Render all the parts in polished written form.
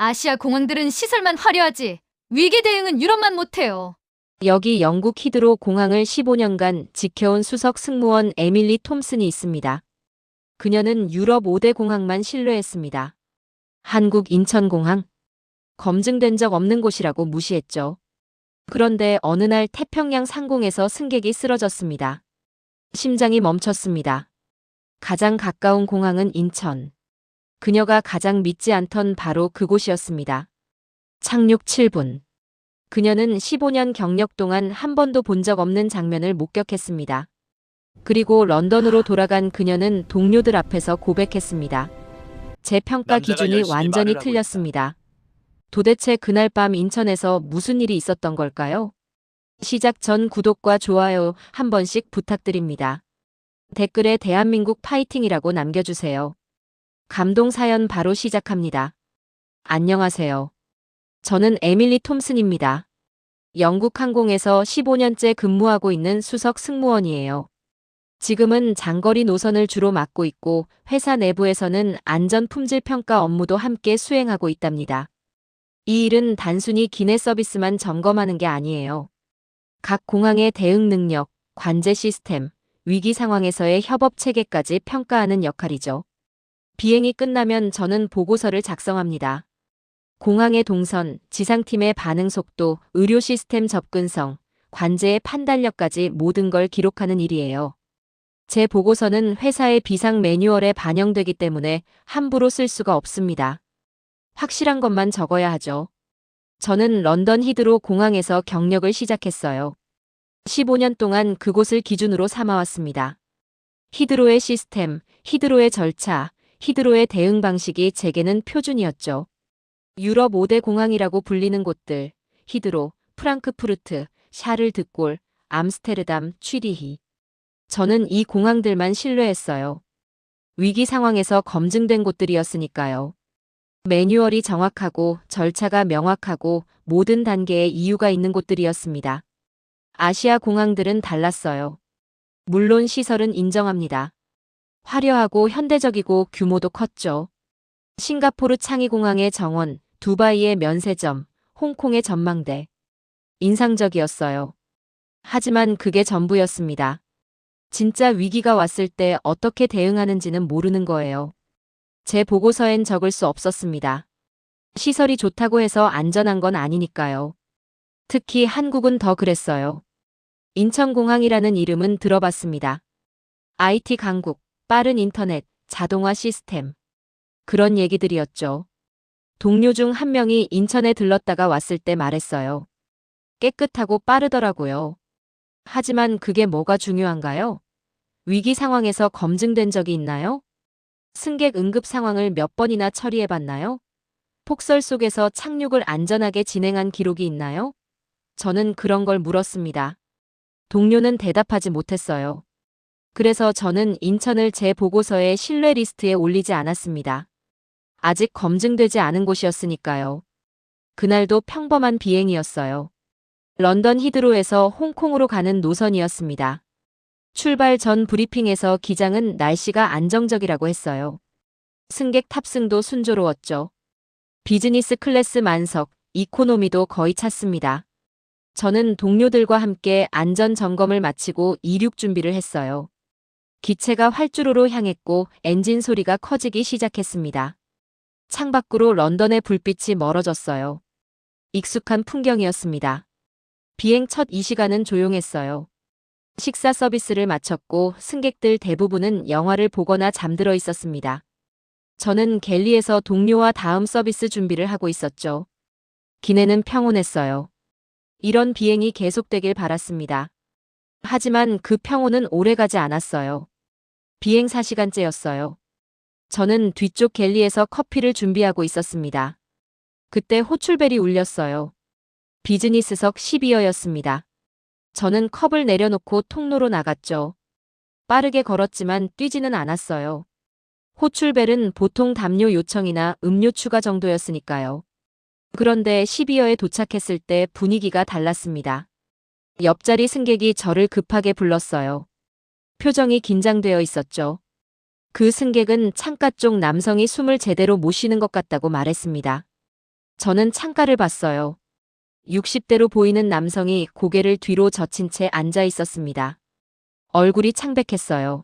아시아 공항들은 시설만 화려하지 위기 대응은 유럽만 못해요. 여기 영국 히드로 공항을 15년간 지켜온 수석 승무원 에밀리 톰슨이 있습니다. 그녀는 유럽 5대 공항만 신뢰했습니다. 한국 인천공항? 검증된 적 없는 곳이라고 무시했죠. 그런데 어느 날 태평양 상공에서 승객이 쓰러졌습니다. 심장이 멈췄습니다. 가장 가까운 공항은 인천. 그녀가 가장 믿지 않던 바로 그곳이었습니다. 착륙 7분. 그녀는 15년 경력 동안 한 번도 본 적 없는 장면을 목격했습니다. 그리고 런던으로 돌아간 그녀는 동료들 앞에서 고백했습니다. 제 평가 남자가 기준이 열심히 완전히 말을 하고 틀렸습니다. 도대체 그날 밤 인천에서 무슨 일이 있었던 걸까요? 시작 전 구독과 좋아요 한 번씩 부탁드립니다. 댓글에 대한민국 파이팅이라고 남겨주세요. 감동 사연 바로 시작합니다. 안녕하세요. 저는 에밀리 톰슨입니다. 영국 항공에서 15년째 근무하고 있는 수석 승무원이에요. 지금은 장거리 노선을 주로 맡고 있고 회사 내부에서는 안전 품질 평가 업무도 함께 수행하고 있답니다. 이 일은 단순히 기내 서비스만 점검하는 게 아니에요. 각 공항의 대응 능력, 관제 시스템, 위기 상황에서의 협업 체계까지 평가하는 역할이죠. 비행이 끝나면 저는 보고서를 작성합니다. 공항의 동선, 지상팀의 반응 속도, 의료 시스템 접근성, 관제의 판단력까지 모든 걸 기록하는 일이에요. 제 보고서는 회사의 비상 매뉴얼에 반영되기 때문에 함부로 쓸 수가 없습니다. 확실한 것만 적어야 하죠. 저는 런던 히드로 공항에서 경력을 시작했어요. 15년 동안 그곳을 기준으로 삼아왔습니다. 히드로의 시스템, 히드로의 절차, 히드로의 대응 방식이 제게는 표준이었죠. 유럽 5대 공항이라고 불리는 곳들, 히드로, 프랑크푸르트, 샤를 드골, 암스테르담, 취리히. 저는 이 공항들만 신뢰했어요. 위기 상황에서 검증된 곳들이었으니까요. 매뉴얼이 정확하고 절차가 명확하고 모든 단계에 이유가 있는 곳들이었습니다. 아시아 공항들은 달랐어요. 물론 시설은 인정합니다. 화려하고 현대적이고 규모도 컸죠. 싱가포르 창의공항의 정원, 두바이의 면세점, 홍콩의 전망대. 인상적이었어요. 하지만 그게 전부였습니다. 진짜 위기가 왔을 때 어떻게 대응하는지는 모르는 거예요. 제 보고서엔 적을 수 없었습니다. 시설이 좋다고 해서 안전한 건 아니니까요. 특히 한국은 더 그랬어요. 인천공항이라는 이름은 들어봤습니다. IT 강국, 빠른 인터넷, 자동화 시스템. 그런 얘기들이었죠. 동료 중 한 명이 인천에 들렀다가 왔을 때 말했어요. 깨끗하고 빠르더라고요. 하지만 그게 뭐가 중요한가요? 위기 상황에서 검증된 적이 있나요? 승객 응급 상황을 몇 번이나 처리해봤나요? 폭설 속에서 착륙을 안전하게 진행한 기록이 있나요? 저는 그런 걸 물었습니다. 동료는 대답하지 못했어요. 그래서 저는 인천을 제 보고서의 신뢰 리스트에 올리지 않았습니다. 아직 검증되지 않은 곳이었으니까요. 그날도 평범한 비행이었어요. 런던 히드로에서 홍콩으로 가는 노선이었습니다. 출발 전 브리핑에서 기장은 날씨가 안정적이라고 했어요. 승객 탑승도 순조로웠죠. 비즈니스 클래스 만석, 이코노미도 거의 찼습니다. 저는 동료들과 함께 안전 점검을 마치고 이륙 준비를 했어요. 기체가 활주로로 향했고 엔진 소리가 커지기 시작했습니다. 창밖으로 런던의 불빛이 멀어졌어요. 익숙한 풍경이었습니다. 비행 첫 2시간은 조용했어요. 식사 서비스를 마쳤고 승객들 대부분은 영화를 보거나 잠들어 있었습니다. 저는 갤리에서 동료와 다음 서비스 준비를 하고 있었죠. 기내는 평온했어요. 이런 비행이 계속되길 바랐습니다. 하지만 그 평온은 오래가지 않았어요. 비행 4시간째였어요. 저는 뒤쪽 갤리에서 커피를 준비하고 있었습니다. 그때 호출벨이 울렸어요. 비즈니스석 12어였습니다. 저는 컵을 내려놓고 통로로 나갔죠. 빠르게 걸었지만 뛰지는 않았어요. 호출벨은 보통 담요 요청이나 음료 추가 정도였으니까요. 그런데 12어에 도착했을 때 분위기가 달랐습니다. 옆자리 승객이 저를 급하게 불렀어요. 표정이 긴장되어 있었죠. 그 승객은 창가 쪽 남성이 숨을 제대로 못 쉬는 것 같다고 말했습니다. 저는 창가를 봤어요. 60대로 보이는 남성이 고개를 뒤로 젖힌 채 앉아 있었습니다. 얼굴이 창백했어요.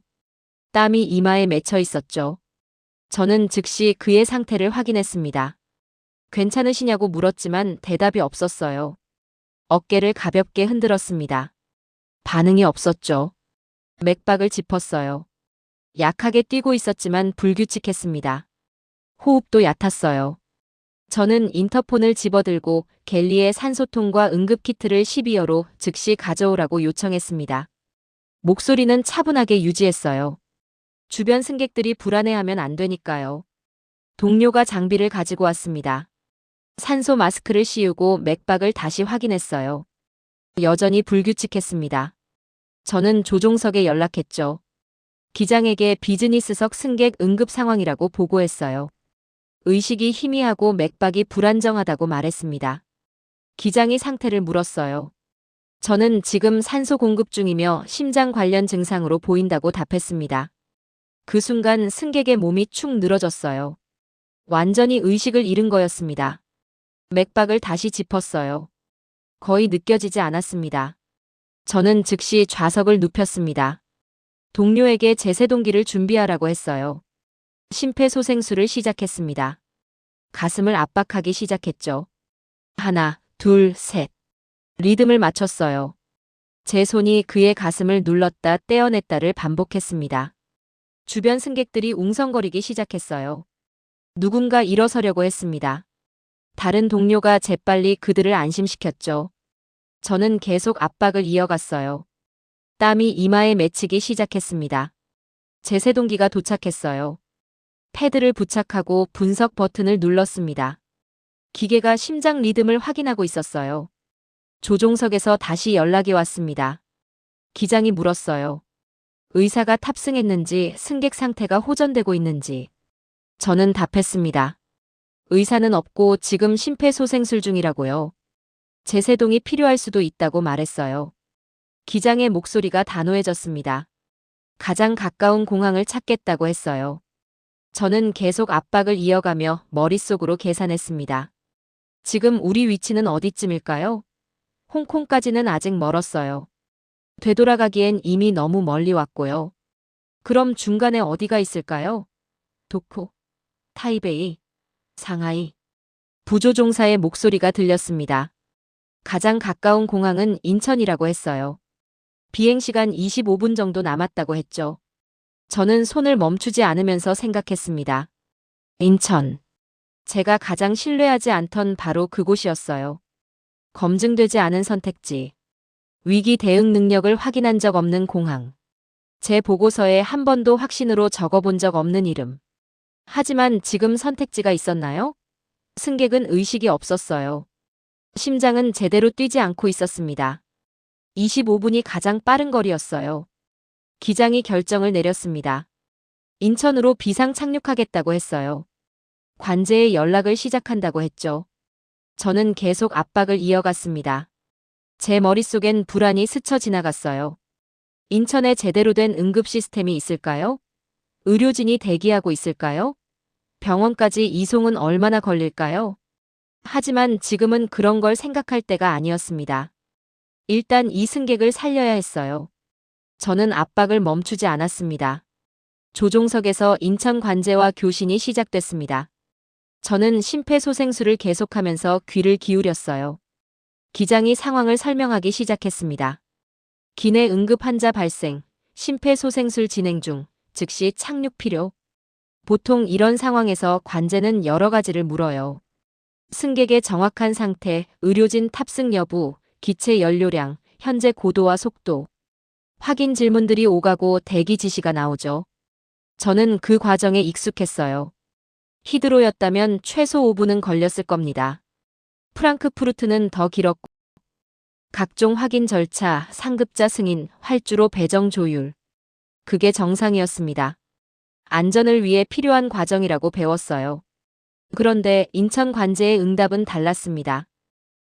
땀이 이마에 맺혀 있었죠. 저는 즉시 그의 상태를 확인했습니다. 괜찮으시냐고 물었지만 대답이 없었어요. 어깨를 가볍게 흔들었습니다. 반응이 없었죠. 맥박을 짚었어요. 약하게 뛰고 있었지만 불규칙했습니다. 호흡도 얕았어요. 저는 인터폰을 집어들고 갤리의 산소통과 응급키트를 12호로 즉시 가져오라고 요청했습니다. 목소리는 차분하게 유지했어요. 주변 승객들이 불안해하면 안 되니까요. 동료가 장비를 가지고 왔습니다. 산소 마스크를 씌우고 맥박을 다시 확인했어요. 여전히 불규칙했습니다. 저는 조종석에 연락했죠. 기장에게 비즈니스석 승객 응급 상황이라고 보고했어요. 의식이 희미하고 맥박이 불안정하다고 말했습니다. 기장이 상태를 물었어요. 저는 지금 산소 공급 중이며 심장 관련 증상으로 보인다고 답했습니다. 그 순간 승객의 몸이 축 늘어졌어요. 완전히 의식을 잃은 거였습니다. 맥박을 다시 짚었어요. 거의 느껴지지 않았습니다. 저는 즉시 좌석을 눕혔습니다. 동료에게 제세동기를 준비하라고 했어요. 심폐소생술을 시작했습니다. 가슴을 압박하기 시작했죠. 하나, 둘, 셋. 리듬을 맞췄어요. 제 손이 그의 가슴을 눌렀다 떼어냈다를 반복했습니다. 주변 승객들이 웅성거리기 시작했어요. 누군가 일어서려고 했습니다. 다른 동료가 재빨리 그들을 안심시켰죠. 저는 계속 압박을 이어갔어요. 땀이 이마에 맺히기 시작했습니다. 제세동기가 도착했어요. 패드를 부착하고 분석 버튼을 눌렀습니다. 기계가 심장 리듬을 확인하고 있었어요. 조종석에서 다시 연락이 왔습니다. 기장이 물었어요. 의사가 탑승했는지 승객 상태가 호전되고 있는지. 저는 답했습니다. 의사는 없고 지금 심폐소생술 중이라고요. 제세동이 필요할 수도 있다고 말했어요. 기장의 목소리가 단호해졌습니다. 가장 가까운 공항을 찾겠다고 했어요. 저는 계속 압박을 이어가며 머릿속으로 계산했습니다. 지금 우리 위치는 어디쯤일까요? 홍콩까지는 아직 멀었어요. 되돌아가기엔 이미 너무 멀리 왔고요. 그럼 중간에 어디가 있을까요? 도쿄, 타이베이, 상하이. 부조종사의 목소리가 들렸습니다. 가장 가까운 공항은 인천이라고 했어요. 비행시간 25분 정도 남았다고 했죠. 저는 손을 멈추지 않으면서 생각했습니다. 인천. 제가 가장 신뢰하지 않던 바로 그곳이었어요. 검증되지 않은 선택지. 위기 대응 능력을 확인한 적 없는 공항. 제 보고서에 한 번도 확신으로 적어본 적 없는 이름. 하지만 지금 선택지가 있었나요? 승객은 의식이 없었어요. 심장은 제대로 뛰지 않고 있었습니다. 25분이 가장 빠른 거리였어요. 기장이 결정을 내렸습니다. 인천으로 비상 착륙하겠다고 했어요. 관제에 연락을 시작한다고 했죠. 저는 계속 압박을 이어갔습니다. 제 머릿속엔 불안이 스쳐 지나갔어요. 인천에 제대로 된 응급 시스템이 있을까요? 의료진이 대기하고 있을까요? 병원까지 이송은 얼마나 걸릴까요? 하지만 지금은 그런 걸 생각할 때가 아니었습니다. 일단 이 승객을 살려야 했어요. 저는 압박을 멈추지 않았습니다. 조종석에서 인천 관제와 교신이 시작됐습니다. 저는 심폐소생술을 계속하면서 귀를 기울였어요. 기장이 상황을 설명하기 시작했습니다. 기내 응급 환자 발생, 심폐소생술 진행 중, 즉시 착륙 필요. 보통 이런 상황에서 관제는 여러 가지를 물어요. 승객의 정확한 상태, 의료진 탑승 여부, 기체 연료량, 현재 고도와 속도. 확인 질문들이 오가고 대기 지시가 나오죠. 저는 그 과정에 익숙했어요. 히드로였다면 최소 5분은 걸렸을 겁니다. 프랑크푸르트는 더 길었고 각종 확인 절차, 상급자 승인, 활주로 배정 조율. 그게 정상이었습니다. 안전을 위해 필요한 과정이라고 배웠어요. 그런데 인천 관제의 응답은 달랐습니다.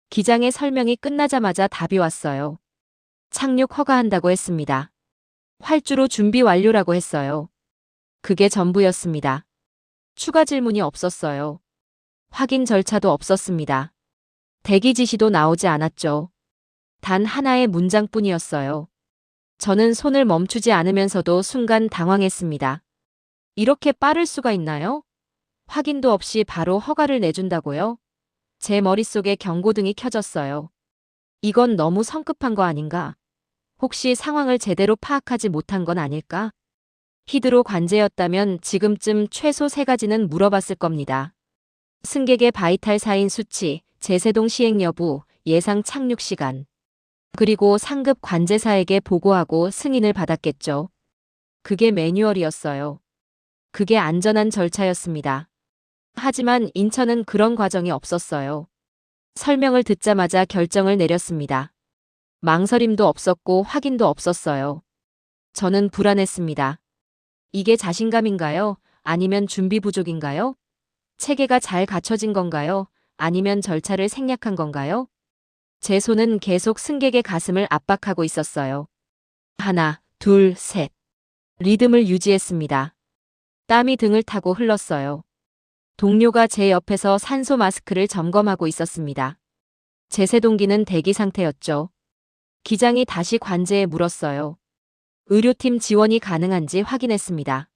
기장의 설명이 끝나자마자 답이 왔어요. 착륙 허가한다고 했습니다. 활주로 준비 완료라고 했어요. 그게 전부였습니다. 추가 질문이 없었어요. 확인 절차도 없었습니다. 대기 지시도 나오지 않았죠. 단 하나의 문장뿐이었어요. 저는 손을 멈추지 않으면서도 순간 당황했습니다. 이렇게 빠를 수가 있나요? 확인도 없이 바로 허가를 내준다고요? 제 머릿속에 경고등이 켜졌어요. 이건 너무 성급한 거 아닌가? 혹시 상황을 제대로 파악하지 못한 건 아닐까? 히드로 관제였다면 지금쯤 최소 3가지는 물어봤을 겁니다. 승객의 바이탈 사인 수치, 제세동 시행 여부, 예상 착륙 시간. 그리고 상급 관제사에게 보고하고 승인을 받았겠죠. 그게 매뉴얼이었어요. 그게 안전한 절차였습니다. 하지만 인천은 그런 과정이 없었어요. 설명을 듣자마자 결정을 내렸습니다. 망설임도 없었고 확인도 없었어요. 저는 불안했습니다. 이게 자신감인가요? 아니면 준비 부족인가요? 체계가 잘 갖춰진 건가요? 아니면 절차를 생략한 건가요? 제 손은 계속 승객의 가슴을 압박하고 있었어요. 하나, 둘, 셋. 리듬을 유지했습니다. 땀이 등을 타고 흘렀어요. 동료가 제 옆에서 산소 마스크를 점검하고 있었습니다. 제세동기는 대기 상태였죠. 기장이 다시 관제에 물었어요. 의료팀 지원이 가능한지 확인했습니다.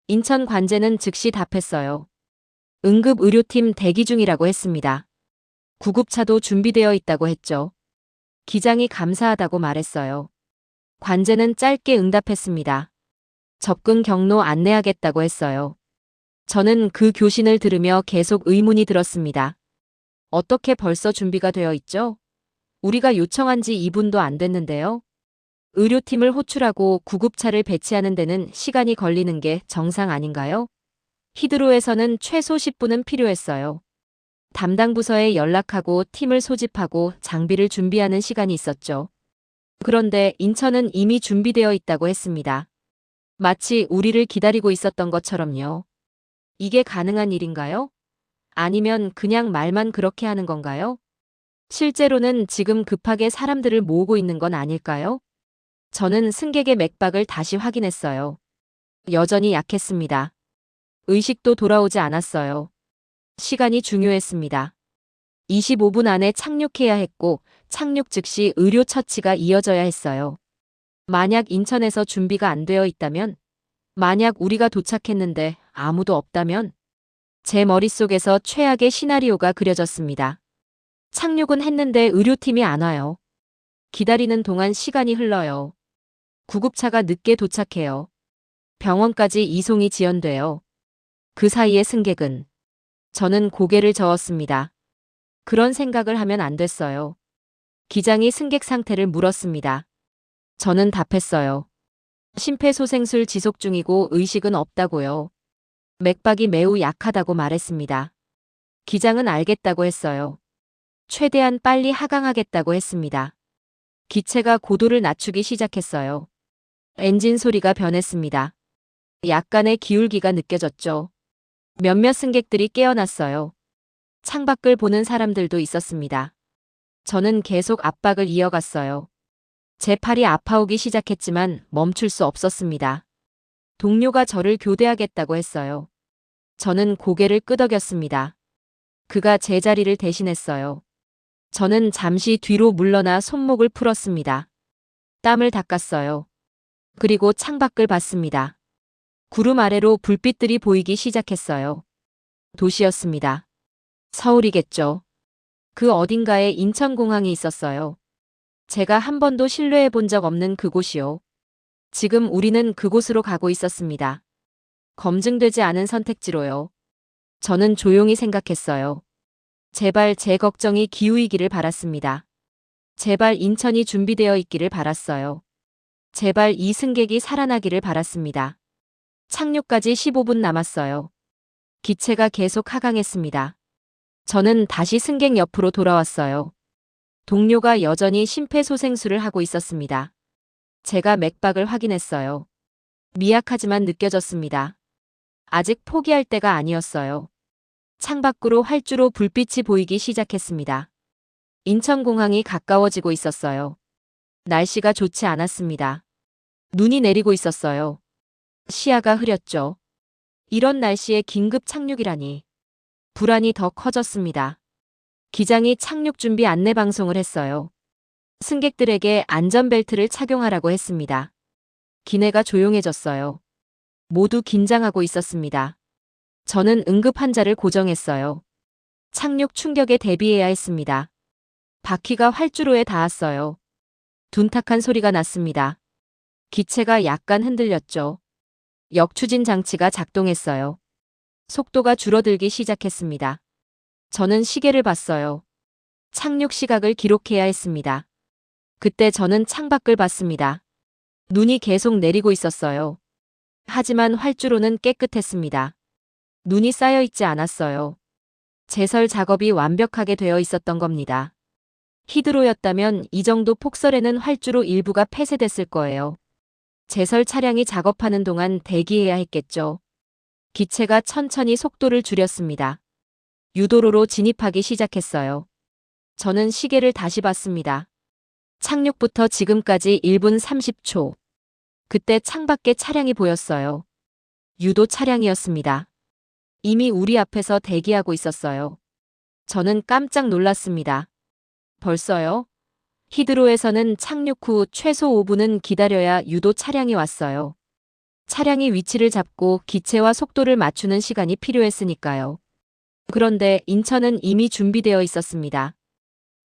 인천 관제는 즉시 답했어요. 응급 의료팀 대기 중이라고 했습니다. 구급차도 준비되어 있다고 했죠. 기장이 감사하다고 말했어요. 관제는 짧게 응답했습니다. 접근 경로 안내하겠다고 했어요. 저는 그 교신을 들으며 계속 의문이 들었습니다. 어떻게 벌써 준비가 되어 있죠? 우리가 요청한 지 2분도 안 됐는데요. 의료팀을 호출하고 구급차를 배치하는 데는 시간이 걸리는 게 정상 아닌가요? 히드로에서는 최소 10분은 필요했어요. 담당 부서에 연락하고 팀을 소집하고 장비를 준비하는 시간이 있었죠. 그런데 인천은 이미 준비되어 있다고 했습니다. 마치 우리를 기다리고 있었던 것처럼요. 이게 가능한 일인가요? 아니면 그냥 말만 그렇게 하는 건가요? 실제로는 지금 급하게 사람들을 모으고 있는 건 아닐까요? 저는 승객의 맥박을 다시 확인했어요. 여전히 약했습니다. 의식도 돌아오지 않았어요. 시간이 중요했습니다. 25분 안에 착륙해야 했고 착륙 즉시 의료 처치가 이어져야 했어요. 만약 인천에서 준비가 안 되어 있다면, 만약 우리가 도착했는데 아무도 없다면, 제 머릿속에서 최악의 시나리오가 그려졌습니다. 착륙은 했는데 의료팀이 안 와요. 기다리는 동안 시간이 흘러요. 구급차가 늦게 도착해요. 병원까지 이송이 지연돼요. 그 사이에 승객은, 저는 고개를 저었습니다. 그런 생각을 하면 안 됐어요. 기장이 승객 상태를 물었습니다. 저는 답했어요. 심폐소생술 지속 중이고 의식은 없다고요. 맥박이 매우 약하다고 말했습니다. 기장은 알겠다고 했어요. 최대한 빨리 하강하겠다고 했습니다. 기체가 고도를 낮추기 시작했어요. 엔진 소리가 변했습니다. 약간의 기울기가 느껴졌죠. 몇몇 승객들이 깨어났어요. 창밖을 보는 사람들도 있었습니다. 저는 계속 압박을 이어갔어요. 제 팔이 아파오기 시작했지만 멈출 수 없었습니다. 동료가 저를 교대하겠다고 했어요. 저는 고개를 끄덕였습니다. 그가 제 자리를 대신했어요. 저는 잠시 뒤로 물러나 손목을 풀었습니다. 땀을 닦았어요. 그리고 창밖을 봤습니다. 구름 아래로 불빛들이 보이기 시작했어요. 도시였습니다. 서울이겠죠. 그 어딘가에 인천공항이 있었어요. 제가 한 번도 신뢰해 본 적 없는 그곳이요. 지금 우리는 그곳으로 가고 있었습니다. 검증되지 않은 선택지로요. 저는 조용히 생각했어요. 제발 제 걱정이 기우이기를 바랐습니다. 제발 인천이 준비되어 있기를 바랐어요. 제발 이 승객이 살아나기를 바랐습니다. 착륙까지 15분 남았어요. 기체가 계속 하강했습니다. 저는 다시 승객 옆으로 돌아왔어요. 동료가 여전히 심폐소생술을 하고 있었습니다. 제가 맥박을 확인했어요. 미약하지만 느껴졌습니다. 아직 포기할 때가 아니었어요. 창밖으로 활주로 불빛이 보이기 시작했습니다. 인천공항이 가까워지고 있었어요. 날씨가 좋지 않았습니다. 눈이 내리고 있었어요. 시야가 흐렸죠. 이런 날씨에 긴급 착륙이라니. 불안이 더 커졌습니다. 기장이 착륙 준비 안내 방송을 했어요. 승객들에게 안전벨트를 착용하라고 했습니다. 기내가 조용해졌어요. 모두 긴장하고 있었습니다. 저는 응급 환자를 고정했어요. 착륙 충격에 대비해야 했습니다. 바퀴가 활주로에 닿았어요. 둔탁한 소리가 났습니다. 기체가 약간 흔들렸죠. 역추진 장치가 작동했어요. 속도가 줄어들기 시작했습니다. 저는 시계를 봤어요. 착륙 시각을 기록해야 했습니다. 그때 저는 창밖을 봤습니다. 눈이 계속 내리고 있었어요. 하지만 활주로는 깨끗했습니다. 눈이 쌓여 있지 않았어요. 제설 작업이 완벽하게 되어 있었던 겁니다. 히드로였다면 이 정도 폭설에는 활주로 일부가 폐쇄됐을 거예요. 제설 차량이 작업하는 동안 대기해야 했겠죠. 기체가 천천히 속도를 줄였습니다. 유도로로 진입하기 시작했어요. 저는 시계를 다시 봤습니다. 착륙부터 지금까지 1분 30초. 그때 창밖에 차량이 보였어요. 유도 차량이었습니다. 이미 우리 앞에서 대기하고 있었어요. 저는 깜짝 놀랐습니다. 벌써요? 히드로에서는 착륙 후 최소 5분은 기다려야 유도 차량이 왔어요. 차량이 위치를 잡고 기체와 속도를 맞추는 시간이 필요했으니까요. 그런데 인천은 이미 준비되어 있었습니다.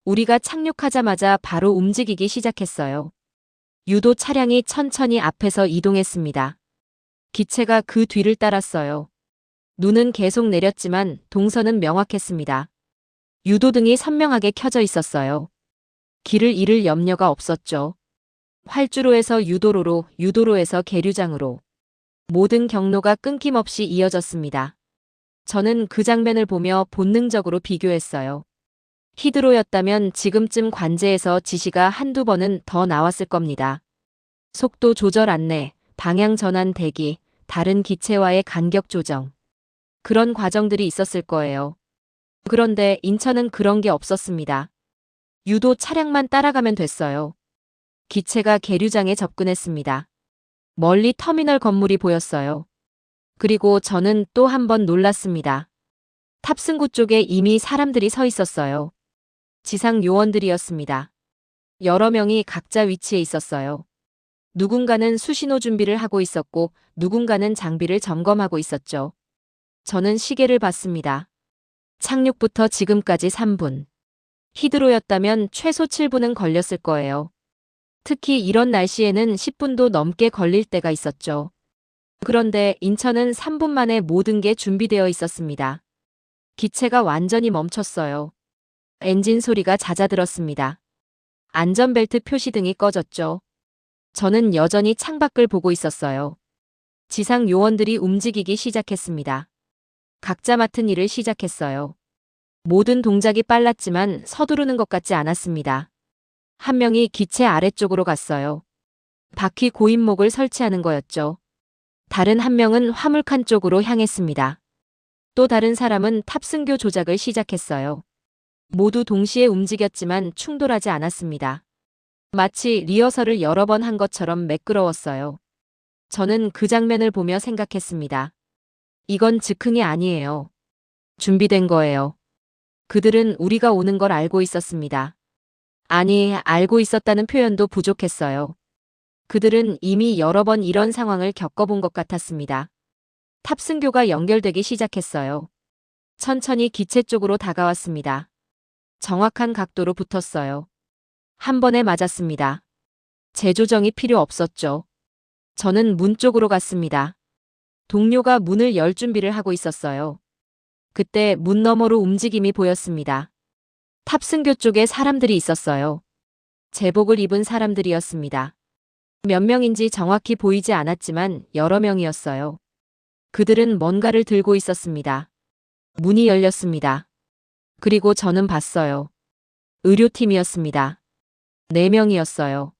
우리가 착륙하자마자 바로 움직이기 시작했어요. 유도 차량이 천천히 앞에서 이동했습니다. 기체가 그 뒤를 따랐어요. 눈은 계속 내렸지만 동선은 명확했습니다. 유도등이 선명하게 켜져 있었어요. 길을 잃을 염려가 없었죠. 활주로에서 유도로로, 유도로에서 계류장으로. 모든 경로가 끊김없이 이어졌습니다. 저는 그 장면을 보며 본능적으로 비교했어요. 히드로였다면 지금쯤 관제에서 지시가 한두 번은 더 나왔을 겁니다. 속도 조절 안내, 방향 전환 대기, 다른 기체와의 간격 조정. 그런 과정들이 있었을 거예요. 그런데 인천은 그런 게 없었습니다. 유도 차량만 따라가면 됐어요. 기체가 계류장에 접근했습니다. 멀리 터미널 건물이 보였어요. 그리고 저는 또 한 번 놀랐습니다. 탑승구 쪽에 이미 사람들이 서 있었어요. 지상 요원들이었습니다. 여러 명이 각자 위치에 있었어요. 누군가는 수신호 준비를 하고 있었고 누군가는 장비를 점검하고 있었죠. 저는 시계를 봤습니다. 착륙부터 지금까지 3분. 히드로였다면 최소 7분은 걸렸을 거예요. 특히 이런 날씨에는 10분도 넘게 걸릴 때가 있었죠. 그런데 인천은 3분 만에 모든 게 준비되어 있었습니다. 기체가 완전히 멈췄어요. 엔진 소리가 잦아들었습니다. 안전벨트 표시등이 꺼졌죠. 저는 여전히 창밖을 보고 있었어요. 지상 요원들이 움직이기 시작했습니다. 각자 맡은 일을 시작했어요. 모든 동작이 빨랐지만 서두르는 것 같지 않았습니다. 한 명이 기체 아래쪽으로 갔어요. 바퀴 고인목을 설치하는 거였죠. 다른 한 명은 화물칸 쪽으로 향했습니다. 또 다른 사람은 탑승교 조작을 시작했어요. 모두 동시에 움직였지만 충돌하지 않았습니다. 마치 리허설을 여러 번 한 것처럼 매끄러웠어요. 저는 그 장면을 보며 생각했습니다. 이건 즉흥이 아니에요. 준비된 거예요. 그들은 우리가 오는 걸 알고 있었습니다. 아니, 알고 있었다는 표현도 부족했어요. 그들은 이미 여러 번 이런 상황을 겪어본 것 같았습니다. 탑승교가 연결되기 시작했어요. 천천히 기체 쪽으로 다가왔습니다. 정확한 각도로 붙었어요. 한 번에 맞았습니다. 재조정이 필요 없었죠. 저는 문 쪽으로 갔습니다. 동료가 문을 열 준비를 하고 있었어요. 그때 문 너머로 움직임이 보였습니다. 탑승교 쪽에 사람들이 있었어요. 제복을 입은 사람들이었습니다. 몇 명인지 정확히 보이지 않았지만 여러 명이었어요. 그들은 뭔가를 들고 있었습니다. 문이 열렸습니다. 그리고 저는 봤어요. 의료팀이었습니다. 4명이었어요.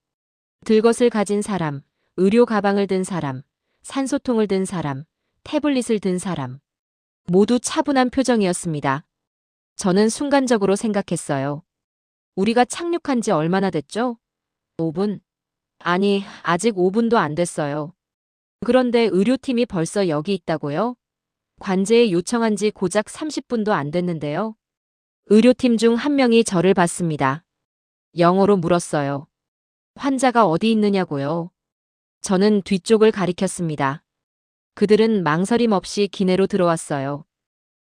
들것을 가진 사람, 의료 가방을 든 사람, 산소통을 든 사람, 태블릿을 든 사람. 모두 차분한 표정이었습니다. 저는 순간적으로 생각했어요. 우리가 착륙한 지 얼마나 됐죠? 5분? 아니, 아직 5분도 안 됐어요. 그런데 의료팀이 벌써 여기 있다고요? 관제에 요청한 지 고작 30분도 안 됐는데요. 의료팀 중 한 명이 저를 봤습니다. 영어로 물었어요. 환자가 어디 있느냐고요. 저는 뒤쪽을 가리켰습니다. 그들은 망설임 없이 기내로 들어왔어요.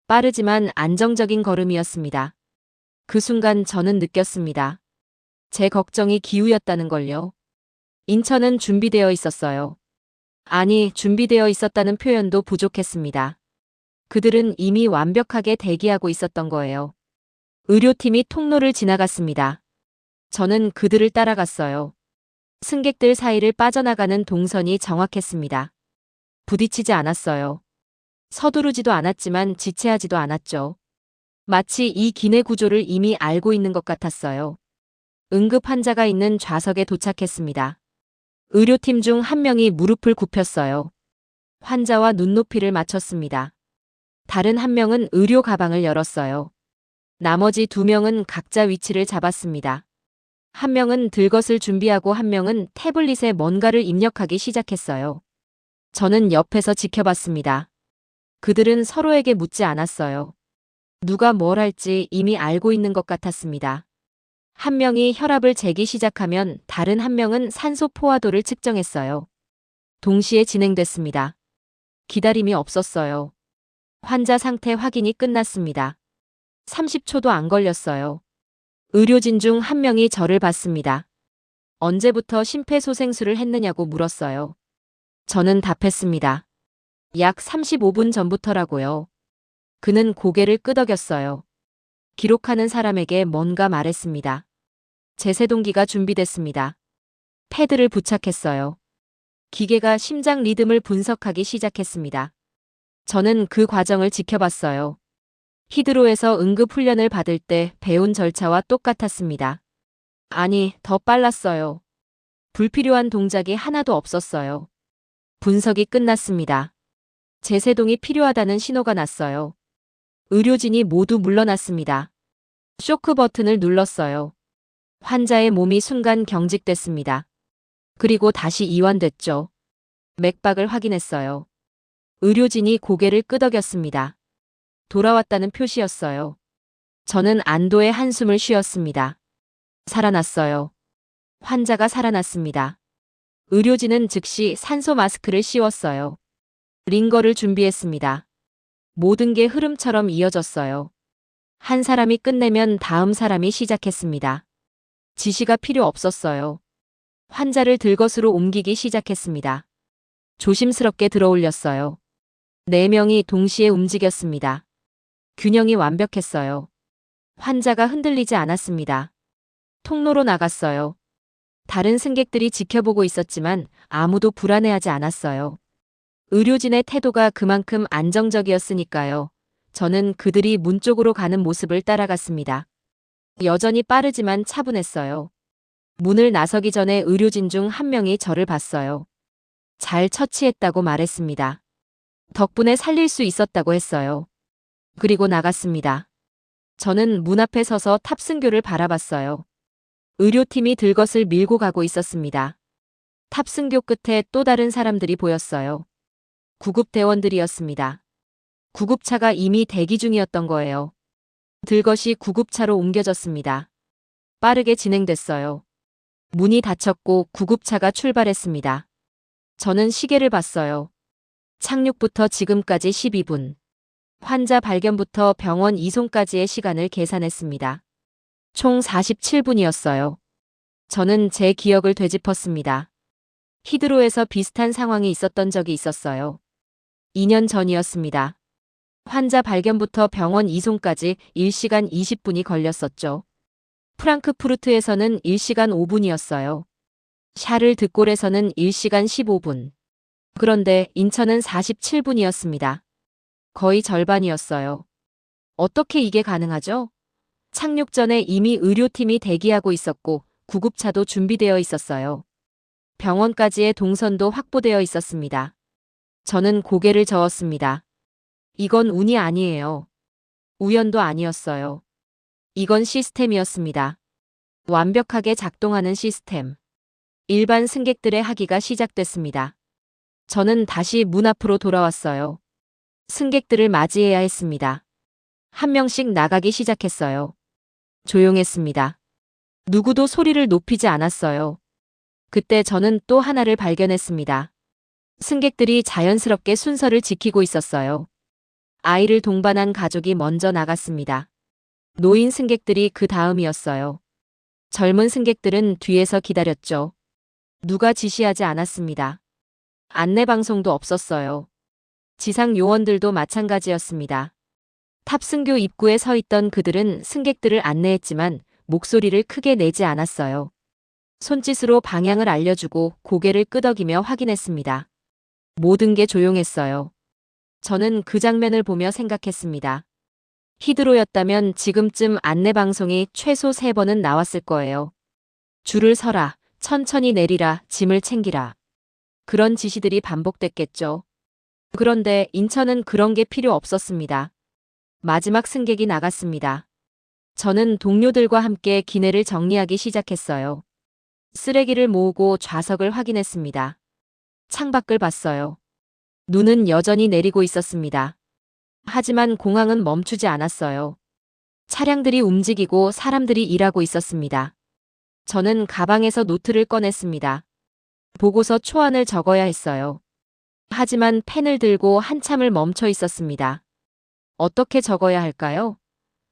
빠르지만 안정적인 걸음이었습니다. 그 순간 저는 느꼈습니다. 제 걱정이 기우였다는 걸요. 인천은 준비되어 있었어요. 아니, 준비되어 있었다는 표현도 부족했습니다. 그들은 이미 완벽하게 대기하고 있었던 거예요. 의료팀이 통로를 지나갔습니다. 저는 그들을 따라갔어요. 승객들 사이를 빠져나가는 동선이 정확했습니다. 부딪히지 않았어요. 서두르지도 않았지만 지체하지도 않았죠. 마치 이 기내 구조를 이미 알고 있는 것 같았어요. 응급 환자가 있는 좌석에 도착했습니다. 의료팀 중 한 명이 무릎을 굽혔어요. 환자와 눈높이를 맞췄습니다. 다른 한 명은 의료 가방을 열었어요. 나머지 두 명은 각자 위치를 잡았습니다. 한 명은 들것을 준비하고 한 명은 태블릿에 뭔가를 입력하기 시작했어요. 저는 옆에서 지켜봤습니다. 그들은 서로에게 묻지 않았어요. 누가 뭘 할지 이미 알고 있는 것 같았습니다. 한 명이 혈압을 재기 시작하면 다른 한 명은 산소 포화도를 측정했어요. 동시에 진행됐습니다. 기다림이 없었어요. 환자 상태 확인이 끝났습니다. 30초도 안 걸렸어요. 의료진 중 한 명이 저를 봤습니다. 언제부터 심폐소생술을 했느냐고 물었어요. 저는 답했습니다. 약 35분 전부터라고요. 그는 고개를 끄덕였어요. 기록하는 사람에게 뭔가 말했습니다. 제세동기가 준비됐습니다. 패드를 부착했어요. 기계가 심장 리듬을 분석하기 시작했습니다. 저는 그 과정을 지켜봤어요. 히드로에서 응급 훈련을 받을 때 배운 절차와 똑같았습니다. 아니, 더 빨랐어요. 불필요한 동작이 하나도 없었어요. 분석이 끝났습니다. 제세동이 필요하다는 신호가 났어요. 의료진이 모두 물러났습니다. 쇼크 버튼을 눌렀어요. 환자의 몸이 순간 경직됐습니다. 그리고 다시 이완됐죠. 맥박을 확인했어요. 의료진이 고개를 끄덕였습니다. 돌아왔다는 표시였어요. 저는 안도의 한숨을 쉬었습니다. 살아났어요. 환자가 살아났습니다. 의료진은 즉시 산소 마스크를 씌웠어요. 링거를 준비했습니다. 모든 게 흐름처럼 이어졌어요. 한 사람이 끝내면 다음 사람이 시작했습니다. 지시가 필요 없었어요. 환자를 들것으로 옮기기 시작했습니다. 조심스럽게 들어올렸어요. 4명이 동시에 움직였습니다. 균형이 완벽했어요. 환자가 흔들리지 않았습니다. 통로로 나갔어요. 다른 승객들이 지켜보고 있었지만 아무도 불안해하지 않았어요. 의료진의 태도가 그만큼 안정적이었으니까요. 저는 그들이 문 쪽으로 가는 모습을 따라갔습니다. 여전히 빠르지만 차분했어요. 문을 나서기 전에 의료진 중 한 명이 저를 봤어요. 잘 처치했다고 말했습니다. 덕분에 살릴 수 있었다고 했어요. 그리고 나갔습니다. 저는 문 앞에 서서 탑승교를 바라봤어요. 의료팀이 들것을 밀고 가고 있었습니다. 탑승교 끝에 또 다른 사람들이 보였어요. 구급대원들이었습니다. 구급차가 이미 대기 중이었던 거예요. 들것이 구급차로 옮겨졌습니다. 빠르게 진행됐어요. 문이 닫혔고 구급차가 출발했습니다. 저는 시계를 봤어요. 착륙부터 지금까지 12분. 환자 발견부터 병원 이송까지의 시간을 계산했습니다. 총 47분이었어요. 저는 제 기억을 되짚었습니다. 히드로에서 비슷한 상황이 있었던 적이 있었어요. 2년 전이었습니다. 환자 발견부터 병원 이송까지 1시간 20분이 걸렸었죠. 프랑크푸르트에서는 1시간 5분이었어요. 샤를 드골에서는 1시간 15분. 그런데 인천은 47분이었습니다. 거의 절반이었어요. 어떻게 이게 가능하죠? 착륙 전에 이미 의료팀이 대기하고 있었고 구급차도 준비되어 있었어요. 병원까지의 동선도 확보되어 있었습니다. 저는 고개를 저었습니다. 이건 운이 아니에요. 우연도 아니었어요. 이건 시스템이었습니다. 완벽하게 작동하는 시스템. 일반 승객들의 하기가 시작됐습니다. 저는 다시 문 앞으로 돌아왔어요. 승객들을 맞이해야 했습니다. 한 명씩 나가기 시작했어요. 조용했습니다. 누구도 소리를 높이지 않았어요. 그때 저는 또 하나를 발견했습니다. 승객들이 자연스럽게 순서를 지키고 있었어요. 아이를 동반한 가족이 먼저 나갔습니다. 노인 승객들이 그 다음이었어요. 젊은 승객들은 뒤에서 기다렸죠. 누가 지시하지 않았습니다. 안내방송도 없었어요. 지상 요원들도 마찬가지였습니다. 탑승교 입구에 서 있던 그들은 승객들을 안내했지만 목소리를 크게 내지 않았어요. 손짓으로 방향을 알려주고 고개를 끄덕이며 확인했습니다. 모든 게 조용했어요. 저는 그 장면을 보며 생각했습니다. 히드로였다면 지금쯤 안내방송이 최소 3번은 나왔을 거예요. 줄을 서라, 천천히 내리라, 짐을 챙기라. 그런 지시들이 반복됐겠죠. 그런데 인천은 그런 게 필요 없었습니다. 마지막 승객이 나갔습니다. 저는 동료들과 함께 기내를 정리하기 시작했어요. 쓰레기를 모으고 좌석을 확인했습니다. 창밖을 봤어요. 눈은 여전히 내리고 있었습니다. 하지만 공항은 멈추지 않았어요. 차량들이 움직이고 사람들이 일하고 있었습니다. 저는 가방에서 노트를 꺼냈습니다. 보고서 초안을 적어야 했어요. 하지만 펜을 들고 한참을 멈춰 있었습니다. 어떻게 적어야 할까요?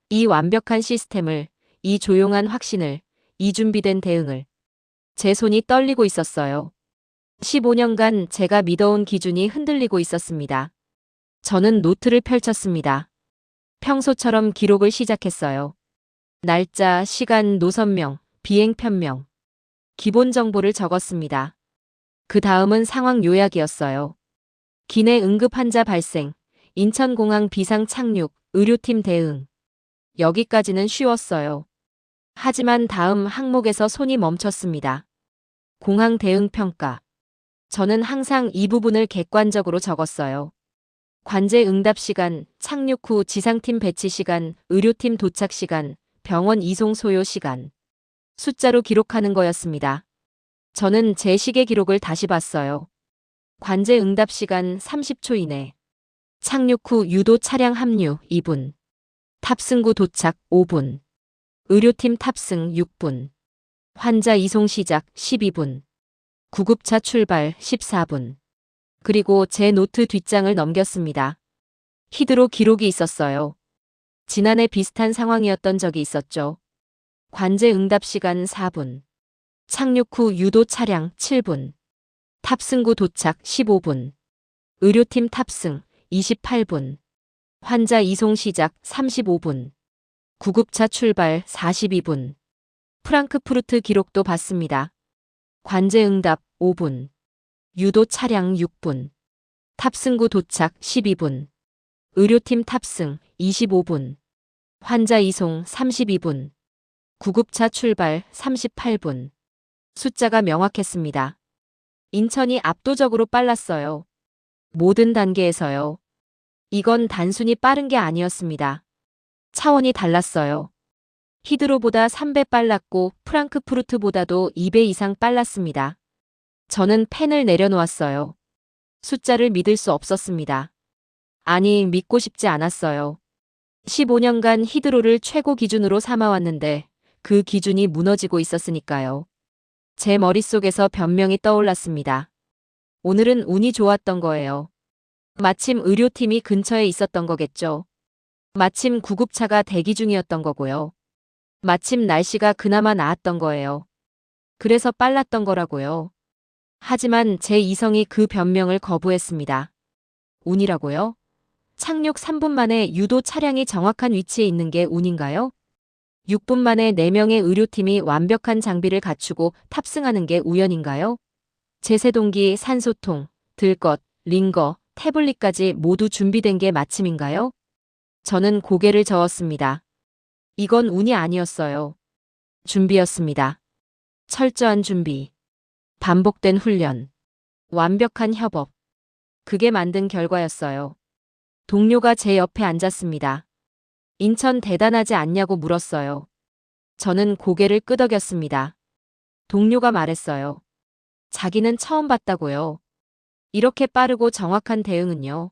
이 완벽한 시스템을, 이 조용한 확신을, 이 준비된 대응을. 제 손이 떨리고 있었어요. 15년간 제가 믿어온 기준이 흔들리고 있었습니다. 저는 노트를 펼쳤습니다. 평소처럼 기록을 시작했어요. 날짜, 시간, 노선명, 비행 편명. 기본 정보를 적었습니다. 그 다음은 상황 요약이었어요. 기내 응급 환자 발생, 인천공항 비상 착륙, 의료팀 대응. 여기까지는 쉬웠어요. 하지만 다음 항목에서 손이 멈췄습니다. 공항 대응 평가. 저는 항상 이 부분을 객관적으로 적었어요. 관제 응답 시간, 착륙 후 지상팀 배치 시간, 의료팀 도착 시간, 병원 이송 소요 시간. 숫자로 기록하는 거였습니다. 저는 제 시계 기록을 다시 봤어요. 관제 응답 시간 30초 이내. 착륙 후 유도 차량 합류 2분. 탑승 후 도착 5분. 의료팀 탑승 6분. 환자 이송 시작 12분. 구급차 출발 14분. 그리고 제 노트 뒷장을 넘겼습니다. 히드로 기록이 있었어요. 지난해 비슷한 상황이었던 적이 있었죠. 관제 응답 시간 4분. 착륙 후 유도 차량 7분. 탑승 후 도착 15분. 의료팀 탑승 28분. 환자 이송 시작 35분. 구급차 출발 42분. 프랑크푸르트 기록도 봤습니다. 관제 응답 5분. 유도 차량 6분. 탑승 후 도착 12분. 의료팀 탑승 25분. 환자 이송 32분. 구급차 출발 38분. 숫자가 명확했습니다. 인천이 압도적으로 빨랐어요. 모든 단계에서요. 이건 단순히 빠른 게 아니었습니다. 차원이 달랐어요. 히드로보다 3배 빨랐고 프랑크푸르트보다도 2배 이상 빨랐습니다. 저는 펜을 내려놓았어요. 숫자를 믿을 수 없었습니다. 아니, 믿고 싶지 않았어요. 15년간 히드로를 최고 기준으로 삼아왔는데 그 기준이 무너지고 있었으니까요. 제 머릿속에서 변명이 떠올랐습니다. 오늘은 운이 좋았던 거예요. 마침 의료팀이 근처에 있었던 거겠죠. 마침 구급차가 대기 중이었던 거고요. 마침 날씨가 그나마 나았던 거예요. 그래서 빨랐던 거라고요. 하지만 제 이성이 그 변명을 거부했습니다. 운이라고요? 착륙 3분 만에 유도 차량이 정확한 위치에 있는 게 운인가요? 6분 만에 4명의 의료팀이 완벽한 장비를 갖추고 탑승하는 게 우연인가요? 제세동기, 산소통, 들것, 링거, 태블릿까지 모두 준비된 게 마침인가요? 저는 고개를 저었습니다. 이건 운이 아니었어요. 준비였습니다. 철저한 준비. 반복된 훈련. 완벽한 협업. 그게 만든 결과였어요. 동료가 제 옆에 앉았습니다. 인천 대단하지 않냐고 물었어요. 저는 고개를 끄덕였습니다. 동료가 말했어요. 자기는 처음 봤다고요. 이렇게 빠르고 정확한 대응은요.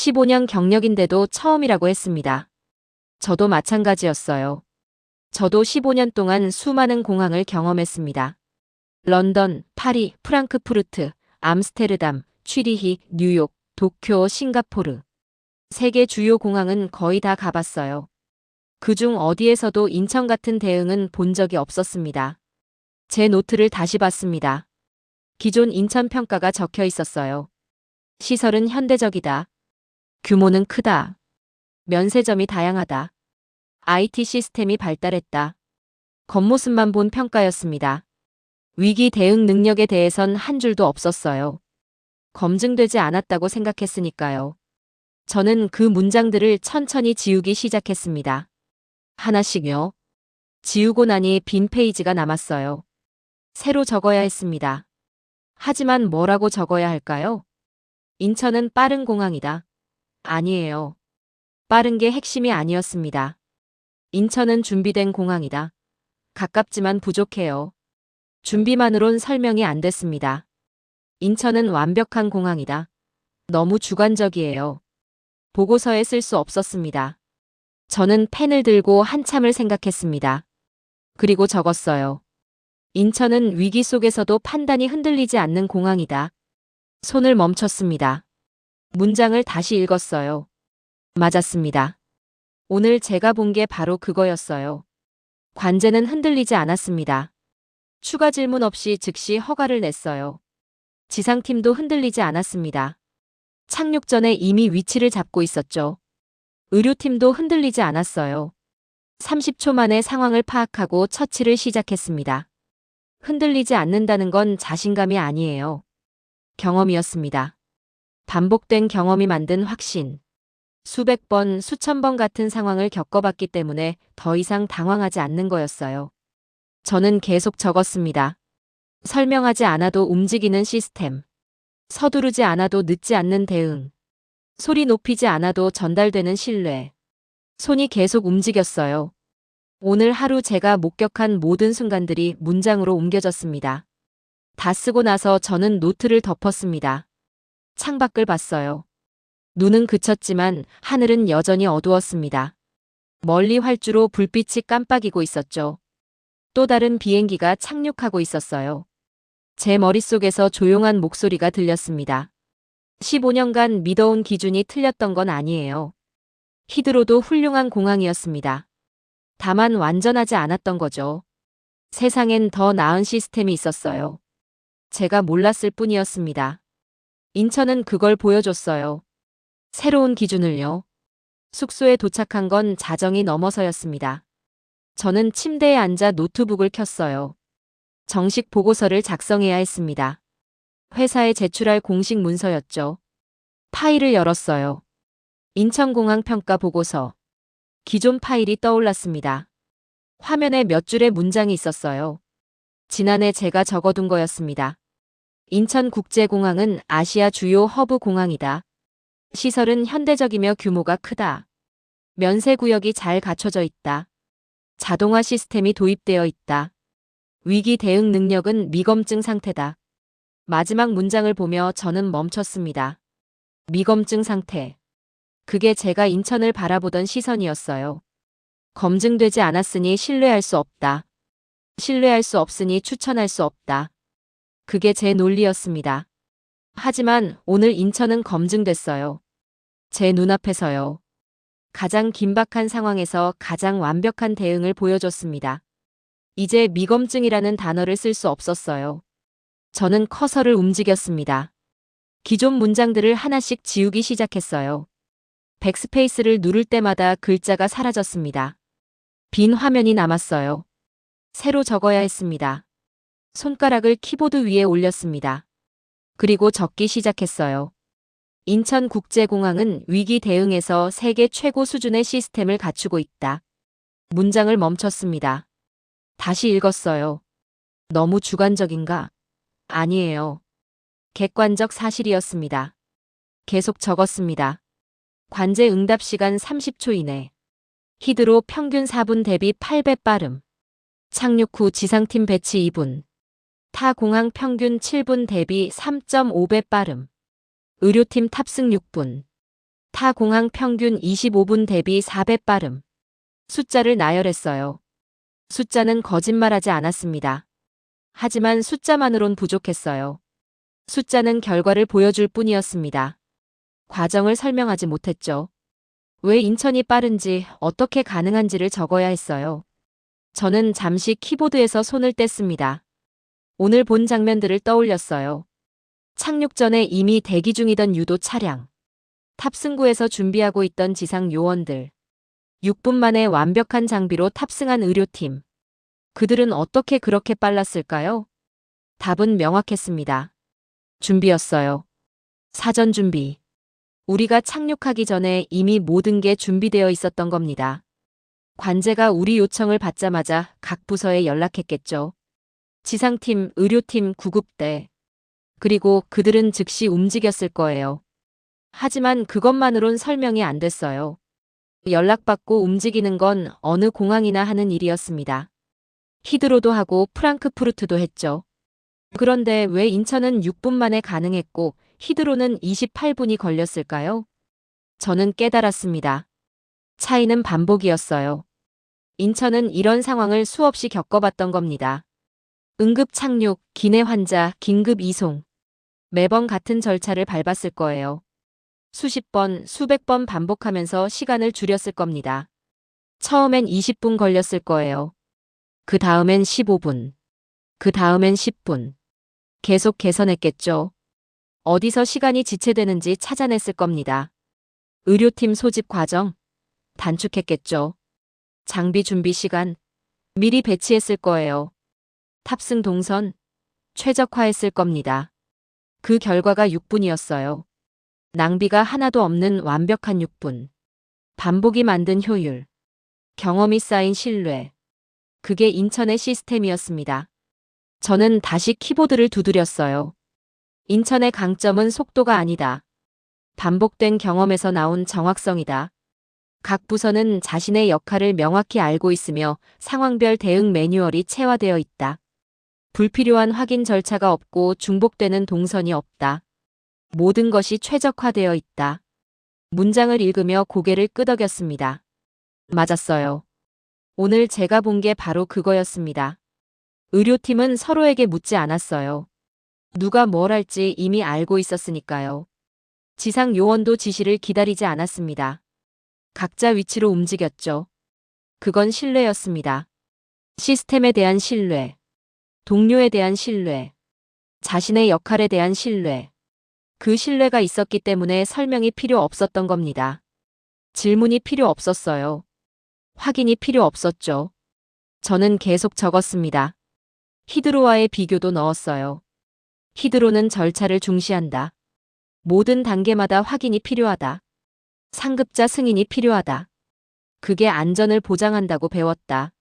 15년 경력인데도 처음이라고 했습니다. 저도 마찬가지였어요. 저도 15년 동안 수많은 공항을 경험했습니다. 런던, 파리, 프랑크푸르트, 암스테르담, 취리히, 뉴욕, 도쿄, 싱가포르. 세계 주요 공항은 거의 다 가봤어요. 그중 어디에서도 인천 같은 대응은 본 적이 없었습니다. 제 노트를 다시 봤습니다. 기존 인천 평가가 적혀 있었어요. 시설은 현대적이다. 규모는 크다. 면세점이 다양하다. IT 시스템이 발달했다. 겉모습만 본 평가였습니다. 위기 대응 능력에 대해선 한 줄도 없었어요. 검증되지 않았다고 생각했으니까요. 저는 그 문장들을 천천히 지우기 시작했습니다. 하나씩요. 지우고 나니 빈 페이지가 남았어요. 새로 적어야 했습니다. 하지만 뭐라고 적어야 할까요? 인천은 빠른 공항이다. 아니에요. 빠른 게 핵심이 아니었습니다. 인천은 준비된 공항이다. 가깝지만 부족해요. 준비만으론 설명이 안 됐습니다. 인천은 완벽한 공항이다. 너무 주관적이에요. 보고서에 쓸 수 없었습니다. 저는 펜을 들고 한참을 생각했습니다. 그리고 적었어요. 인천은 위기 속에서도 판단이 흔들리지 않는 공항이다. 손을 멈췄습니다. 문장을 다시 읽었어요. 맞았습니다. 오늘 제가 본 게 바로 그거였어요. 관제는 흔들리지 않았습니다. 추가 질문 없이 즉시 허가를 냈어요. 지상팀도 흔들리지 않았습니다. 착륙 전에 이미 위치를 잡고 있었죠. 의료팀도 흔들리지 않았어요. 30초 만에 상황을 파악하고 처치를 시작했습니다. 흔들리지 않는다는 건 자신감이 아니에요. 경험이었습니다. 반복된 경험이 만든 확신. 수백 번, 수천 번 같은 상황을 겪어봤기 때문에 더 이상 당황하지 않는 거였어요. 저는 계속 적었습니다. 설명하지 않아도 움직이는 시스템. 서두르지 않아도 늦지 않는 대응. 소리 높이지 않아도 전달되는 신뢰. 손이 계속 움직였어요. 오늘 하루 제가 목격한 모든 순간들이 문장으로 옮겨졌습니다. 다 쓰고 나서 저는 노트를 덮었습니다. 창밖을 봤어요. 눈은 그쳤지만 하늘은 여전히 어두웠습니다. 멀리 활주로 불빛이 깜빡이고 있었죠. 또 다른 비행기가 착륙하고 있었어요. 제 머릿속에서 조용한 목소리가 들렸습니다. 15년간 믿어온 기준이 틀렸던 건 아니에요. 히드로도 훌륭한 공항이었습니다. 다만 완전하지 않았던 거죠. 세상엔 더 나은 시스템이 있었어요. 제가 몰랐을 뿐이었습니다. 인천은 그걸 보여줬어요. 새로운 기준을요. 숙소에 도착한 건 자정이 넘어서였습니다. 저는 침대에 앉아 노트북을 켰어요. 정식 보고서를 작성해야 했습니다. 회사에 제출할 공식 문서였죠. 파일을 열었어요. 인천공항 평가 보고서. 기존 파일이 떠올랐습니다. 화면에 몇 줄의 문장이 있었어요. 지난해 제가 적어둔 거였습니다. 인천국제공항은 아시아 주요 허브 공항이다. 시설은 현대적이며 규모가 크다. 면세구역이 잘 갖춰져 있다. 자동화 시스템이 도입되어 있다. 위기 대응 능력은 미검증 상태다. 마지막 문장을 보며 저는 멈췄습니다. 미검증 상태. 그게 제가 인천을 바라보던 시선이었어요. 검증되지 않았으니 신뢰할 수 없다. 신뢰할 수 없으니 추천할 수 없다. 그게 제 논리였습니다. 하지만 오늘 인천은 검증됐어요. 제 눈앞에서요. 가장 긴박한 상황에서 가장 완벽한 대응을 보여줬습니다. 이제 미검증이라는 단어를 쓸 수 없었어요. 저는 커서를 움직였습니다. 기존 문장들을 하나씩 지우기 시작했어요. 백스페이스를 누를 때마다 글자가 사라졌습니다. 빈 화면이 남았어요. 새로 적어야 했습니다. 손가락을 키보드 위에 올렸습니다. 그리고 적기 시작했어요. 인천국제공항은 위기 대응에서 세계 최고 수준의 시스템을 갖추고 있다. 문장을 멈췄습니다. 다시 읽었어요. 너무 주관적인가? 아니에요. 객관적 사실이었습니다. 계속 적었습니다. 관제 응답 시간 30초 이내. 히드로 평균 4분 대비 8배 빠름. 착륙 후 지상팀 배치 2분. 타 공항 평균 7분 대비 3.5배 빠름. 의료팀 탑승 6분. 타 공항 평균 25분 대비 4배 빠름. 숫자를 나열했어요. 숫자는 거짓말하지 않았습니다. 하지만 숫자만으론 부족했어요. 숫자는 결과를 보여줄 뿐이었습니다. 과정을 설명하지 못했죠. 왜 인천이 빠른지, 어떻게 가능한지를 적어야 했어요. 저는 잠시 키보드에서 손을 뗐습니다. 오늘 본 장면들을 떠올렸어요. 착륙 전에 이미 대기 중이던 유도 차량. 탑승구에서 준비하고 있던 지상 요원들. 6분 만에 완벽한 장비로 탑승한 의료팀. 그들은 어떻게 그렇게 빨랐을까요? 답은 명확했습니다. 준비였어요. 사전 준비. 우리가 착륙하기 전에 이미 모든 게 준비되어 있었던 겁니다. 관제가 우리 요청을 받자마자 각 부서에 연락했겠죠. 지상팀, 의료팀, 구급대. 그리고 그들은 즉시 움직였을 거예요. 하지만 그것만으론 설명이 안 됐어요. 연락받고 움직이는 건 어느 공항이나 하는 일이었습니다. 히드로도 하고 프랑크푸르트도 했죠. 그런데 왜 인천은 6분 만에 가능했고 히드로는 28분이 걸렸을까요? 저는 깨달았습니다. 차이는 반복이었어요. 인천은 이런 상황을 수없이 겪어봤던 겁니다. 응급 착륙, 기내 환자, 긴급 이송. 매번 같은 절차를 밟았을 거예요. 수십 번, 수백 번 반복하면서 시간을 줄였을 겁니다. 처음엔 20분 걸렸을 거예요. 그 다음엔 15분. 그 다음엔 10분. 계속 개선했겠죠. 어디서 시간이 지체되는지 찾아냈을 겁니다. 의료팀 소집 과정. 단축했겠죠. 장비 준비 시간. 미리 배치했을 거예요. 탑승 동선. 최적화했을 겁니다. 그 결과가 6분이었어요. 낭비가 하나도 없는 완벽한 6분. 반복이 만든 효율. 경험이 쌓인 신뢰. 그게 인천의 시스템이었습니다. 저는 다시 키보드를 두드렸어요. 인천의 강점은 속도가 아니다. 반복된 경험에서 나온 정확성이다. 각 부서는 자신의 역할을 명확히 알고 있으며 상황별 대응 매뉴얼이 체화되어 있다. 불필요한 확인 절차가 없고 중복되는 동선이 없다. 모든 것이 최적화되어 있다. 문장을 읽으며 고개를 끄덕였습니다. 맞았어요. 오늘 제가 본 게 바로 그거였습니다. 의료팀은 서로에게 묻지 않았어요. 누가 뭘 할지 이미 알고 있었으니까요. 지상 요원도 지시를 기다리지 않았습니다. 각자 위치로 움직였죠. 그건 신뢰였습니다. 시스템에 대한 신뢰, 동료에 대한 신뢰, 자신의 역할에 대한 신뢰. 그 신뢰가 있었기 때문에 설명이 필요 없었던 겁니다. 질문이 필요 없었어요. 확인이 필요 없었죠. 저는 계속 적었습니다. 히드로와의 비교도 넣었어요. 히드로는 절차를 중시한다. 모든 단계마다 확인이 필요하다. 상급자 승인이 필요하다. 그게 안전을 보장한다고 배웠다.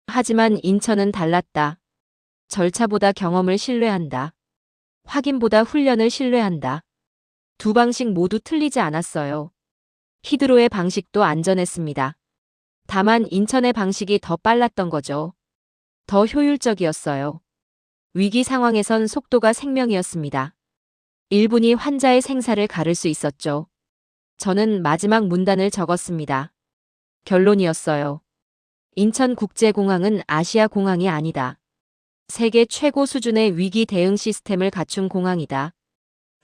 하지만 인천은 달랐다. 절차보다 경험을 신뢰한다. 확인보다 훈련을 신뢰한다. 두 방식 모두 틀리지 않았어요. 히드로의 방식도 안전했습니다. 다만 인천의 방식이 더 빨랐던 거죠. 더 효율적이었어요. 위기 상황에선 속도가 생명이었습니다. 1분이 환자의 생사를 가를 수 있었죠. 저는 마지막 문단을 적었습니다. 결론이었어요. 인천국제공항은 아시아 공항이 아니다. 세계 최고 수준의 위기 대응 시스템을 갖춘 공항이다.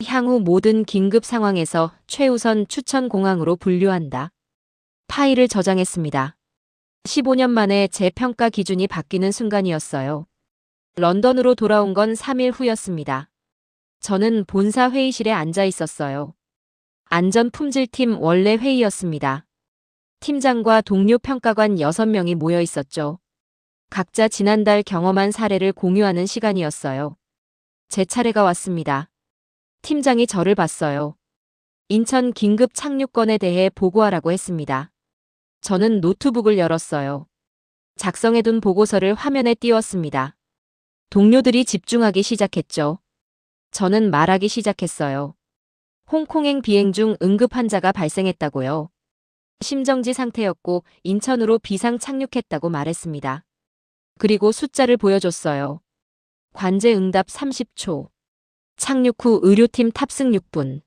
향후 모든 긴급 상황에서 최우선 추천 공항으로 분류한다. 파일을 저장했습니다. 15년 만에 제 평가 기준이 바뀌는 순간이었어요. 런던으로 돌아온 건 3일 후였습니다. 저는 본사 회의실에 앉아 있었어요. 안전품질팀 원래 회의였습니다. 팀장과 동료 평가관 6명이 모여 있었죠. 각자 지난달 경험한 사례를 공유하는 시간이었어요. 제 차례가 왔습니다. 팀장이 저를 봤어요. 인천 긴급 착륙건에 대해 보고하라고 했습니다. 저는 노트북을 열었어요. 작성해둔 보고서를 화면에 띄웠습니다. 동료들이 집중하기 시작했죠. 저는 말하기 시작했어요. 홍콩행 비행 중 응급 환자가 발생했다고요. 심정지 상태였고 인천으로 비상 착륙했다고 말했습니다. 그리고 숫자를 보여줬어요. 관제 응답 30초. 착륙 후 의료팀 탑승 6분.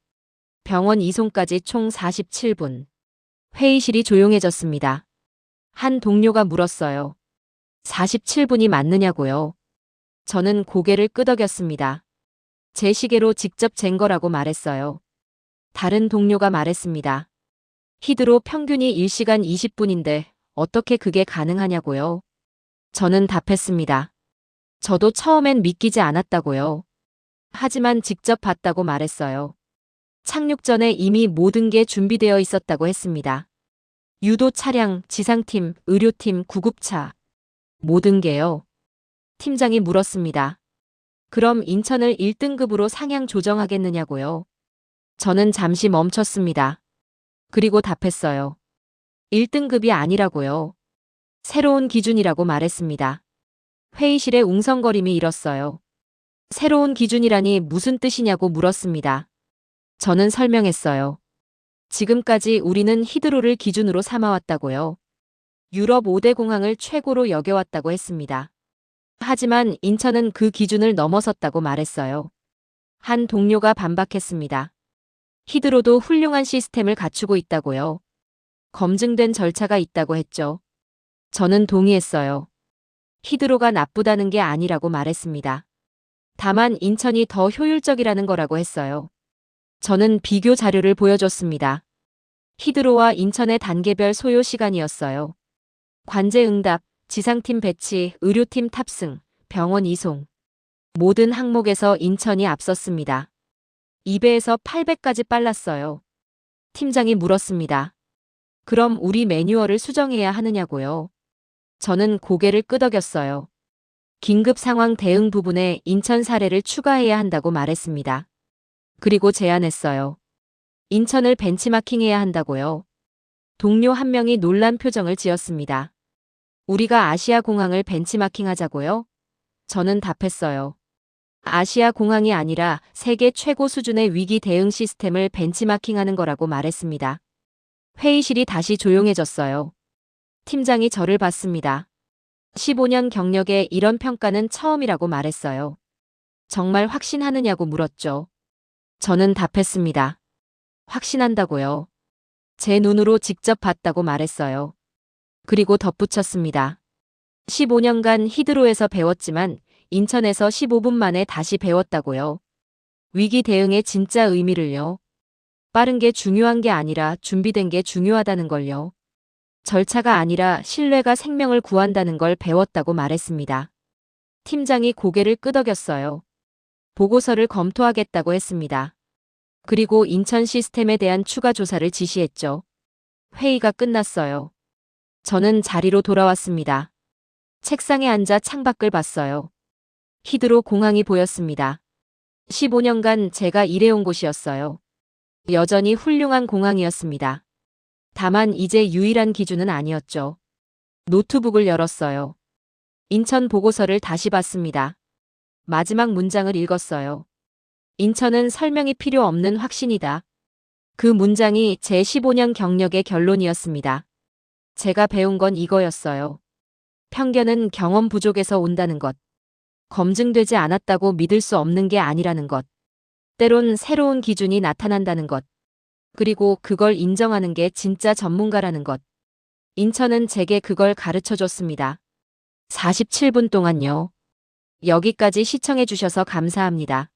병원 이송까지 총 47분. 회의실이 조용해졌습니다. 한 동료가 물었어요. 47분이 맞느냐고요? 저는 고개를 끄덕였습니다. 제 시계로 직접 잰 거라고 말했어요. 다른 동료가 말했습니다. 히드로 평균이 1시간 20분인데 어떻게 그게 가능하냐고요? 저는 답했습니다. 저도 처음엔 믿기지 않았다고요. 하지만 직접 봤다고 말했어요. 착륙 전에 이미 모든 게 준비되어 있었다고 했습니다. 유도 차량, 지상팀, 의료팀, 구급차. 모든 게요. 팀장이 물었습니다. 그럼 인천을 1등급으로 상향 조정하겠느냐고요? 저는 잠시 멈췄습니다. 그리고 답했어요. 1등급이 아니라고요. 새로운 기준이라고 말했습니다. 회의실의 웅성거림이 일었어요. 새로운 기준이라니 무슨 뜻이냐고 물었습니다. 저는 설명했어요. 지금까지 우리는 히드로를 기준으로 삼아왔다고요. 유럽 5대 공항을 최고로 여겨왔다고 했습니다. 하지만 인천은 그 기준을 넘어섰다고 말했어요. 한 동료가 반박했습니다. 히드로도 훌륭한 시스템을 갖추고 있다고요. 검증된 절차가 있다고 했죠. 저는 동의했어요. 히드로가 나쁘다는 게 아니라고 말했습니다. 다만 인천이 더 효율적이라는 거라고 했어요. 저는 비교 자료를 보여줬습니다. 히드로와 인천의 단계별 소요 시간이었어요. 관제 응답, 지상팀 배치, 의료팀 탑승, 병원 이송. 모든 항목에서 인천이 앞섰습니다. 2배에서 8배까지 빨랐어요. 팀장이 물었습니다. 그럼 우리 매뉴얼을 수정해야 하느냐고요? 저는 고개를 끄덕였어요. 긴급 상황 대응 부분에 인천 사례를 추가해야 한다고 말했습니다. 그리고 제안했어요. 인천을 벤치마킹해야 한다고요. 동료 한 명이 놀란 표정을 지었습니다. 우리가 아시아 공항을 벤치마킹하자고요? 저는 답했어요. 아시아 공항이 아니라 세계 최고 수준의 위기 대응 시스템을 벤치마킹하는 거라고 말했습니다. 회의실이 다시 조용해졌어요. 팀장이 저를 봤습니다. 15년 경력에 이런 평가는 처음이라고 말했어요. 정말 확신하느냐고 물었죠. 저는 답했습니다. 확신한다고요. 제 눈으로 직접 봤다고 말했어요. 그리고 덧붙였습니다. 15년간 히드로에서 배웠지만 인천에서 15분 만에 다시 배웠다고요. 위기 대응의 진짜 의미를요. 빠른 게 중요한 게 아니라 준비된 게 중요하다는 걸요. 절차가 아니라 신뢰가 생명을 구한다는 걸 배웠다고 말했습니다. 팀장이 고개를 끄덕였어요. 보고서를 검토하겠다고 했습니다. 그리고 인천 시스템에 대한 추가 조사를 지시했죠. 회의가 끝났어요. 저는 자리로 돌아왔습니다. 책상에 앉아 창밖을 봤어요. 히드로 공항이 보였습니다. 15년간 제가 일해온 곳이었어요. 여전히 훌륭한 공항이었습니다. 다만 이제 유일한 기준은 아니었죠. 노트북을 열었어요. 인천 보고서를 다시 봤습니다. 마지막 문장을 읽었어요. 인천은 설명이 필요 없는 확신이다. 그 문장이 제 15년 경력의 결론이었습니다. 제가 배운 건 이거였어요. 편견은 경험 부족에서 온다는 것. 검증되지 않았다고 믿을 수 없는 게 아니라는 것. 때론 새로운 기준이 나타난다는 것. 그리고 그걸 인정하는 게 진짜 전문가라는 것. 인천은 제게 그걸 가르쳐 줬습니다. 47분 동안요. 여기까지 시청해 주셔서 감사합니다.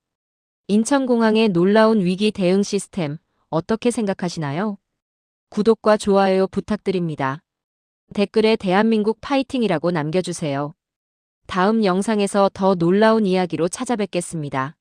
인천공항의 놀라운 위기 대응 시스템 어떻게 생각하시나요? 구독과 좋아요 부탁드립니다. 댓글에 대한민국 파이팅이라고 남겨주세요. 다음 영상에서 더 놀라운 이야기로 찾아뵙겠습니다.